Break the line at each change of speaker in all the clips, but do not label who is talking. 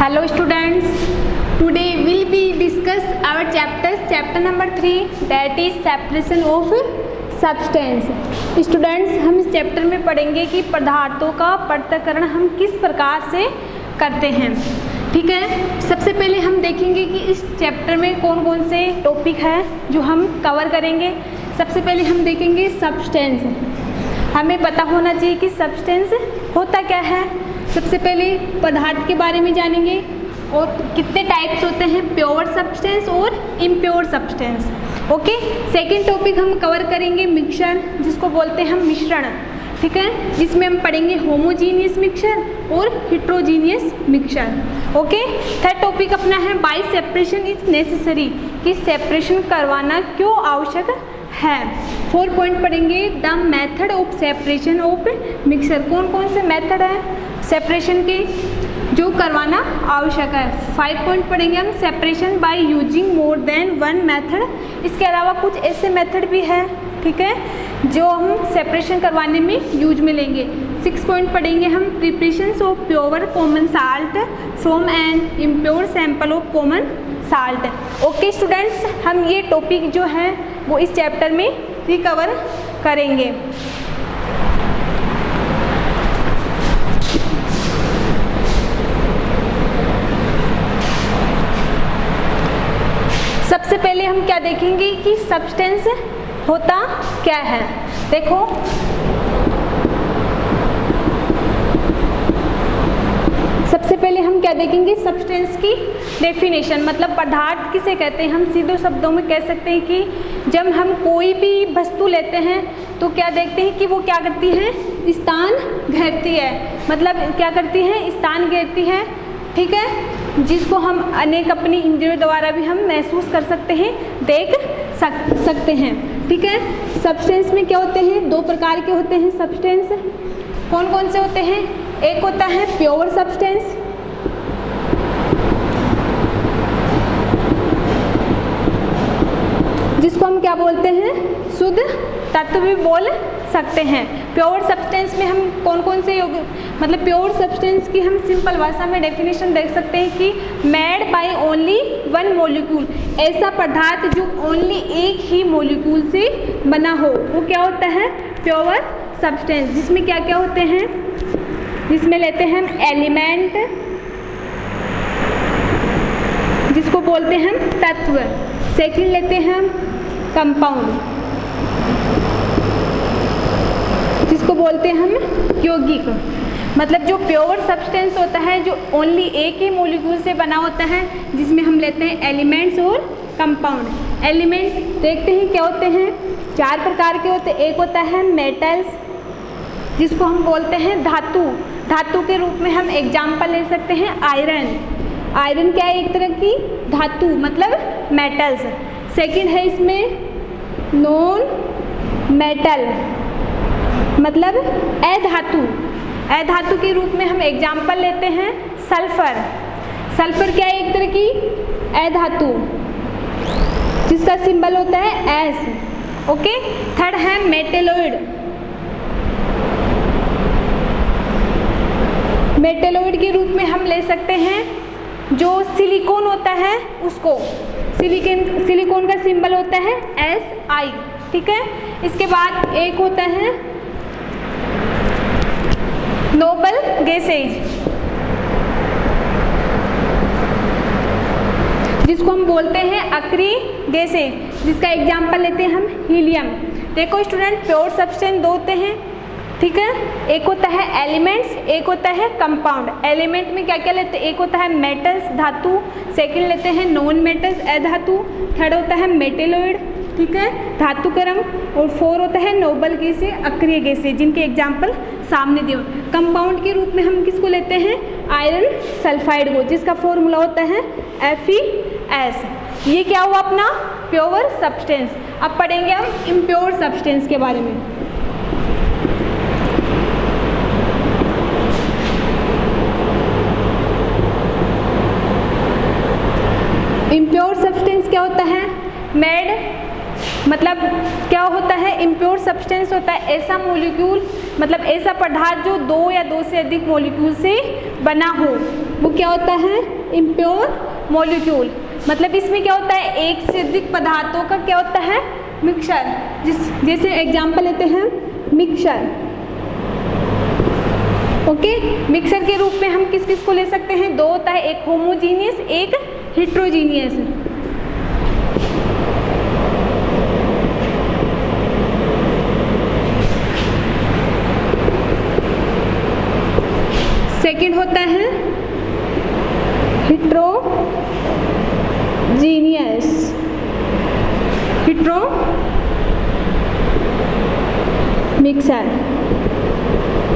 Hello students, today we'll be discuss our chapter number 3 that is separation of substance. Students, हम इस chapter में पढ़ेंगे कि पदार्थों का पृथक्करण हम किस प्रकार से करते हैं। ठीक है, सबसे पहले हम देखेंगे कि इस चैप्टर में कौन कौन से टॉपिक है जो हम कवर करेंगे। सबसे पहले हम देखेंगे सब्सटेंस। हमें पता होना चाहिए कि सब्सटेंस होता क्या है। सबसे पहले पदार्थ के बारे में जानेंगे और कितने टाइप्स होते हैं, प्योर सब्सटेंस और impure substance. Okay, second topic हम कवर करेंगे मिक्सचर, जिसको बोलते हैं हम मिश्रण। ठीक है, जिसमें हम पढ़ेंगे होमोजीनियस मिक्सचर और heterogeneous mixture. Okay, third topic अपना है बाय सेपरेशन इज नेसेसरी, कि सेपरेशन करवाना क्यों आवश्यक है। 4 पॉइंट पढ़ेंगे the method of separation of mixture, कौन कौन से मेथड है सेपरेशन के जो करवाना आवश्यक है। 5 पॉइंट पढ़ेंगे हम separation by using more than one method, इसके अलावा कुछ ऐसे मेथड भी है, ठीक है, जो हम सेपरेशन करवाने में यूज में लेंगे। 6 पॉइंट पढ़ेंगे हम preparations of pure common salt from an impure sample of common salt. Okay students, हम ये टॉपिक जो है वो इस चैप्टर में रिकवर करेंगे। सबसे पहले हम क्या देखेंगे कि सब्सटेंस होता क्या है। देखो, सबसे पहले हम क्या देखेंगे सब्सटेंस की डेफिनेशन, मतलब पदार्थ किसे कहते हैं। हम सीधे शब्दों में कह सकते हैं कि जब हम कोई भी वस्तु लेते हैं तो क्या देखते हैं कि वो क्या करती है, स्थान घेरती है। मतलब क्या करती है, स्थान घेरती है। ठीक है, जिसको हम अनेक अपनी इंद्रियों द्वारा भी हम महसूस कर सकते हैं, देख सकते हैं। ठीक है, सब्सटेंस में क्या होते हैं, 2 प्रकार के होते हैं सब्सटेंस। कौन कौन से होते हैं, एक होता है प्योर सब्सटेंस, जिसको हम क्या बोलते हैं, शुद्ध तत्व भी बोल सकते हैं। प्योर सब्सटेंस में हम कौन कौन से मतलब प्योर सब्सटेंस की हम सिंपल भाषा में डेफिनेशन देख सकते हैं कि made by only one molecule, ऐसा पदार्थ जो ओनली एक ही मॉलिक्यूल से बना हो, वो क्या होता है प्योर सब्सटेंस। जिसमें क्या क्या होते हैं, जिसमें लेते हैं हम एलिमेंट, जिसको बोलते हैं हम तत्व। सेकंड लेते हैं हम कंपाउंड, जिसको बोलते हैं हम यौगिक। मतलब जो प्योर सब्सटेंस होता है जो ओनली एक ही मॉलिक्यूल से बना होता है, जिसमें हम लेते हैं एलिमेंट्स और कंपाउंड। एलिमेंट देखते हैं क्या होते हैं, 4 प्रकार के होते हैं। एक होता है मेटल्स, जिसको हम बोलते हैं धातु। धातु के रूप में हम एग्जाम्पल ले सकते हैं आयरन। आयरन क्या है, एक तरह की धातु, मतलब मेटल्स। सेकंड है इसमें नॉन मेटल, मतलब अधातु। अधातु के रूप में हम एग्जाम्पल लेते हैं सल्फर। सल्फर क्या है, एक तरह की अधातु, जिसका सिंबल होता है एस। ओके, थर्ड है मेटेलॉइड। मेटेलॉइड के रूप में हम ले सकते हैं जो सिलिकॉन होता है उसको, सिलिकॉन का सिंबल होता है Si। ठीक है, इसके बाद एक होता है नोबल गैसेज, जिसको हम बोलते हैं अक्री गैसेज, जिसका एग्जाम्पल लेते हैं हम हीलियम। देखो स्टूडेंट, प्योर सब्सटेंस 2 होते हैं। ठीक है, एक होता है एलिमेंट्स, एक होता है कंपाउंड। एलिमेंट में क्या क्या लेते हैं, एक होता है मेटल्स धातु, सेकंड लेते हैं नॉन मेटल्स अधातु, थर्ड होता है मेटेलॉइड, ठीक है, धातु क्रम, और 4 होता है नोबल गैसेज अक्रिय गैसेज, जिनके एग्जाम्पल सामने दिए। कंपाउंड के रूप में हम किसको लेते हैं, आयरन सल्फाइड को, जिसका फॉर्मूला होता है FeS। ये क्या हुआ अपना प्योर सब्सटेंस। अब पढ़ेंगे हम इम्प्योर सब्सटेंस के बारे में। इम्प्योर सब्सटेंस क्या होता है, मेड मतलब क्या होता है, इम्प्योर सब्सटेंस होता है ऐसा मॉलिक्यूल, मतलब ऐसा पदार्थ जो 2 या 2 से अधिक मॉलिक्यूल से बना हो, वो क्या होता है इम्प्योर मॉलिक्यूल, मतलब इसमें क्या होता है, एक से अधिक पदार्थों का क्या होता है, मिक्सचर। जैसे एग्जाम्पल लेते हैं मिक्सचर। ओके, मिक्सचर के रूप में हम किस किस को ले सकते हैं, दो होता है, एक होमोजीनियस, एक हेट्रोजीनियस। सेकंड होता है हेट्रोजीनियस।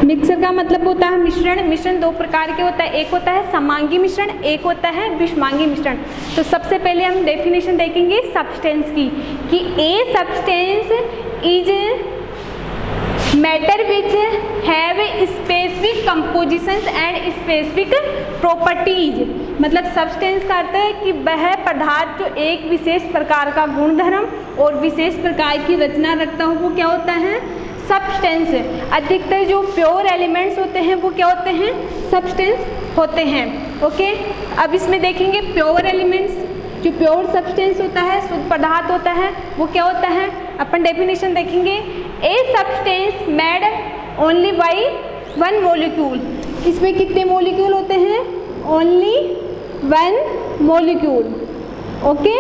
मिक्सर का मतलब होता है मिश्रण। मिश्रण दो प्रकार के होता है, एक होता है समांगी मिश्रण, एक होता है विषमांगी मिश्रण। तो सबसे पहले हम डेफिनेशन देखेंगे सब्सटेंस की, कि a substance is matter which have specific compositions and specific properties. मतलब सब्सटेंस का अर्थ है कि वह पदार्थ जो एक विशेष प्रकार का गुणधर्म और विशेष प्रकार की रचना रखता हो, वो क्या होता है, सब्सटेंस। अधिकतर जो प्योर एलिमेंट्स होते हैं वो क्या होते हैं, सब्सटेंस होते हैं। ओके, अब इसमें देखेंगे प्योर एलिमेंट्स। जो प्योर सब्सटेंस होता है, शुद्ध पदार्थ होता है, वो क्या होता है, अपन डेफिनेशन देखेंगे। A substance made only by one molecule. इसमें कितने मॉलिक्यूल होते हैं, ओनली वन मॉलिक्यूल। ओके,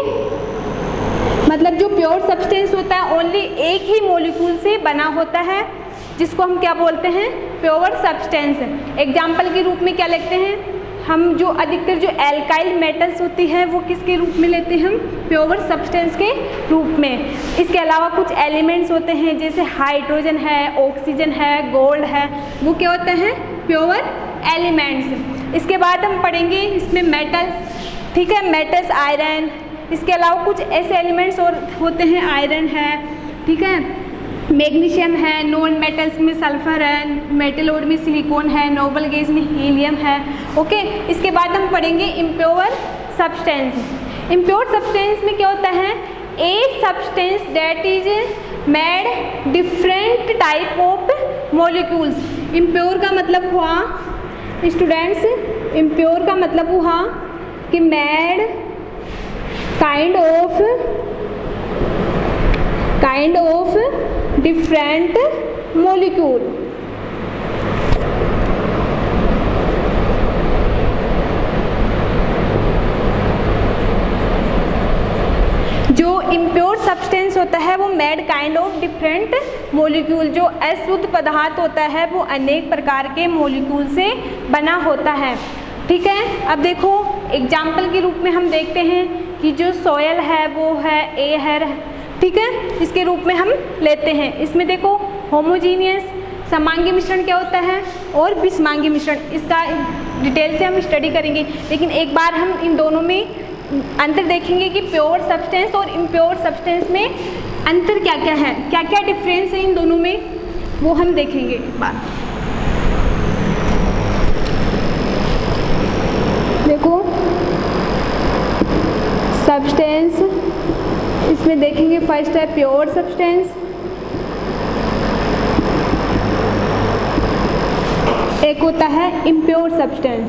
मतलब जो प्योर सब्सटेंस होता है ओनली एक ही मॉलिक्यूल से बना होता है, जिसको हम क्या बोलते हैं, प्योर सब्सटेंस। एग्जाम्पल के रूप में क्या लेते हैं हम, जो अधिकतर जो एल्काइल मेटल्स होती है वो किसके रूप में लेते हैं हम, प्योर सब्सटेंस के रूप में। इसके अलावा कुछ एलिमेंट्स होते हैं जैसे हाइड्रोजन है, ऑक्सीजन है, गोल्ड है, वो क्या होते हैं, प्योर एलिमेंट्स। इसके बाद हम पढ़ेंगे इसमें मेटल्स, ठीक है, मेटल्स आयरन। इसके अलावा कुछ ऐसे एलिमेंट्स और होते हैं, आयरन है, ठीक है, मैग्नीशियम है, नॉन मेटल्स में सल्फर है, मेटल और में सिलिकॉन है, नोबल गैस में हीलियम है। ओके, इसके बाद हम पढ़ेंगे इम्प्योर सब्सटेंस। इम्प्योर सब्सटेंस में क्या होता है, a substance that is made different type of molecules. Impure का मतलब हुआ स्टूडेंट्स, इम्प्योर का मतलब हुआ कि made kind of different molecule. जो इम्प्योर सब्सटेंस होता है वो made kind of different molecule. जो अशुद्ध पदार्थ होता है वो अनेक प्रकार के मॉलिक्यूल से बना होता है, ठीक है। अब देखो एग्जाम्पल के रूप में हम देखते हैं कि जो सोयल है वो है एयर, ठीक है, इसके रूप में हम लेते हैं। इसमें देखो होमोजीनियस, समांगी मिश्रण क्या होता है, और विषमांगी मिश्रण, इसका डिटेल से हम स्टडी करेंगे। लेकिन एक बार हम इन दोनों में अंतर देखेंगे कि प्योर सब्सटेंस और इम्प्योर सब्सटेंस में अंतर क्या क्या है, क्या क्या डिफरेंस है इन दोनों में, वो हम देखेंगे एक बार। देखो सब्सटेंस, इसमें देखेंगे फर्स्ट है प्योर सब्सटेंस, एक होता है इम्प्योर सब्सटेंस।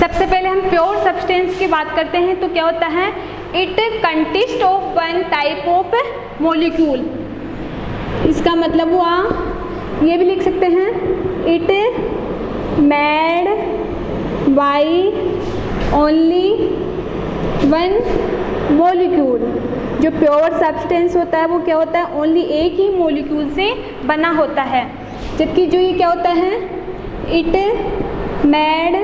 सबसे पहले हम प्योर सब्सटेंस की बात करते हैं तो क्या होता है, it consist of one type of molecule. इसका मतलब हुआ, ये भी लिख सकते हैं, it made by only one molecule. जो प्योर सब्सटेंस होता है वो क्या होता है, ओनली एक ही मॉलिक्यूल से बना होता है। जबकि जो ये क्या होता है, it made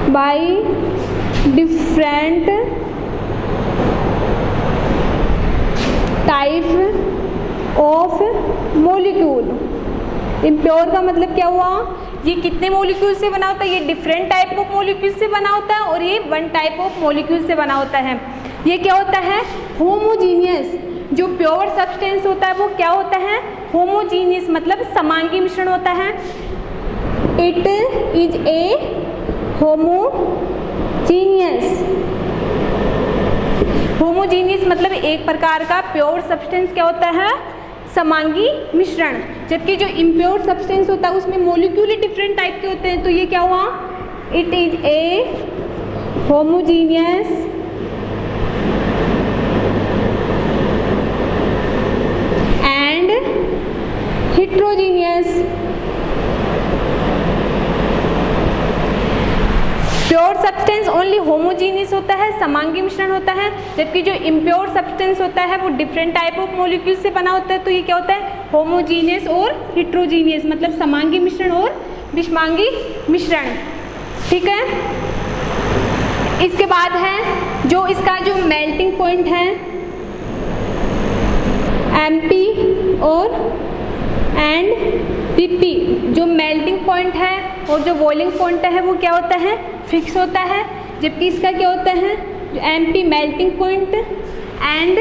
by different type of molecule. Impure का मतलब क्या हुआ, ये कितने मॉलिक्यूल से बना होता है, ये डिफरेंट टाइप ऑफ मॉलिक्यूल से बना होता है, और ये वन टाइप ऑफ मॉलिक्यूल से बना होता है। ये क्या होता है, होमोजीनियस। जो प्योर सब्सटेंस होता है वो क्या होता है, होमोजीनियस, मतलब समांगी मिश्रण होता है। It is a homogeneous. Homogeneous मतलब एक प्रकार का प्योर सब्सटेंस क्या होता है, समांगी मिश्रण। जबकि जो इम्प्योर सब्सटेंस होता है उसमें मोलिक्यूल डिफरेंट टाइप के होते हैं, तो ये क्या हुआ, it is a homogeneous and heterogeneous. Pure substance only homogeneous होता है, समांगी मिश्रण होता है, जबकि जो इम्प्योर सब्सटेंस होता है वो डिफरेंट टाइप ऑफ मॉलिक्यूल से बना होता है, तो ये क्या होता है, होमोजीनियस और हेट्रोजीनियस, मतलब समांगी मिश्रण और विषमांगी मिश्रण। ठीक है। इसके बाद है जो इसका जो मेल्टिंग पॉइंट है MP और एंड PP, जो मेल्टिंग पॉइंट है और जो बॉइलिंग पॉइंट है वो क्या होता है, फिक्स होता है, जबकि इसका क्या होता है, जो MP melting point and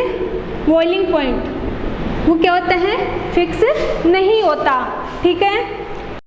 boiling point वो क्या होता है, फिक्स नहीं होता। ठीक है।